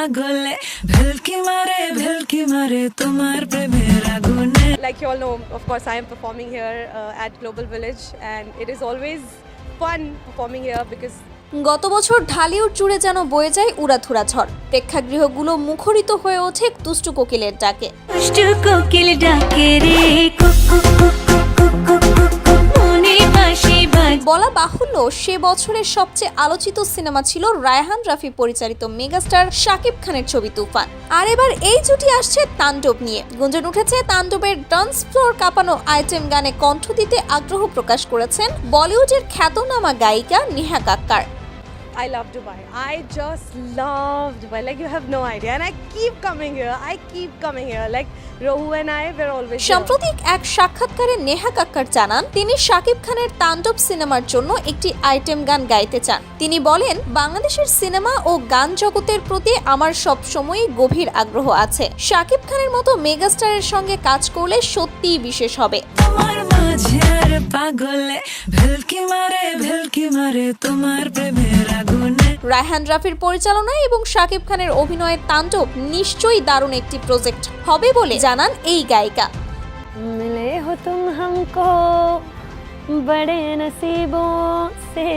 পাগলে ভেলকি মারে তোমার প্রেমের আগুনে। Like you all know, of course, I am performing here at Global Village, and it is always fun performing here because গত বছর ঢালিউড জুড়ে যেন বয়ে যায় উড়াধুরা ঝড়। প্রেক্ষাগৃহগুলো মুখরিত হয়ে ওঠে দুষ্টু কোকিলের ডাকে। দুষ্টু কোকিল ডাকে রে কুকু কুকু কুকু কুকু মনে বাঁশি বাজে। বলা বাহুল্য, সে বছরের সবচেয়ে আলোচিত সিনেমা ছিল রায়হান রাফি পরিচালিত মেগাস্টার শাকিব খানের ছবি তুফান। আর এবার এই জুটি আসছে তাণ্ডব নিয়ে। গুঞ্জন উঠেছে তাণ্ডবের ডান্স ফ্লোর কাঁপানো আইটেম গানে কণ্ঠ দিতে আগ্রহ প্রকাশ করেছেন বলিউডের খ্যাতনামা গায়িকা Neha Kakkar. I love Dubai. I just love Dubai. Like you have no idea. And I keep coming here. Like Rohu and I, we're always here. সাম্প্রতিক এক সাক্ষাৎকারে নেহা কাক্কার জানান, তিনি শাকিব খানের তাণ্ডব সিনেমার জন্য একটি আইটেম গান গাইতে চান। তিনি বলেন, বাংলাদেশের সিনেমা ও গান জগতের প্রতি আমার সব সময়ই গভীর আগ্রহ আছে। শাকিব খানের মতো মেগাস্টারের সঙ্গে কাজ করলে সত্যিই বিশেষ হবে। তোমার মাঝে আর পাগলে ভেলকি মারে তোমার প্রেমের আগুনে। রায়হান রাফির পরিচালনায় এবং শাকিব খানের অভিনয়ে তাণ্ডব নিশ্চয়ই দারুণ একটি প্রজেক্ট হবে বলে জানান এই গায়িকা। मिले हो तुम हमको बड़े नसीबों से।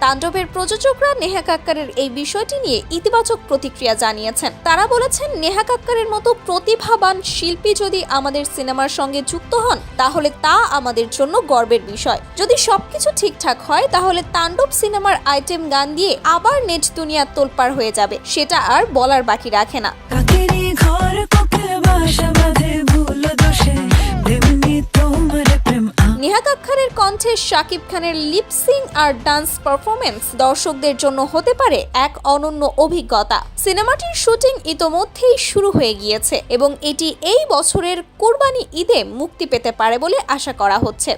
তাণ্ডবের প্রযোজকরা নেহা কাক্কারের এই বিষয়টি নিয়ে ইতিবাচক প্রতিক্রিয়া জানিয়েছেন। তারা বলেছেন, নেহা কাক্কারের মতো প্রতিভাবান শিল্পী যদি আমাদের সিনেমার সঙ্গে যুক্ত হন তাহলে তা আমাদের জন্য গর্বের বিষয়। যদি সবকিছু ঠিকঠাক হয় তাহলে তাণ্ডব সিনেমার আইটেম গান দিয়ে আবার নেট দুনিয়া তোলপাড় হয়ে যাবে, সেটা আর বলার বাকি রাখে না। কাকেরই ঘর কোকিল বাসা বাঁধে ভুল দোষে প্রেমনি তোমার প্রেম। নেহা কাক্কারের কণ্ঠে শাকিব খানের লিপসিং আর ডান্স পারফরমেন্স দর্শকদের জন্য হতে পারে এক অনন্য অভিজ্ঞতা। সিনেমাটির শুটিং ইতোমধ্যেই শুরু হয়ে গিয়েছে এবং এটি এই বছরের কুরবানি ঈদে মুক্তি পেতে পারে বলে আশা করা হচ্ছে।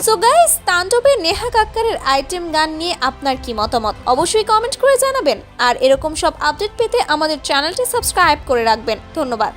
সো গাইস, তাণ্ডবের নেহা কাক্কারের আইটেম গান নিয়ে আপনার কি মতামত অবশ্যই কমেন্ট করে জানাবেন। আর এরকম সব আপডেট পেতে আমাদের চ্যানেলটি সাবস্ক্রাইব করে রাখবেন। ধন্যবাদ।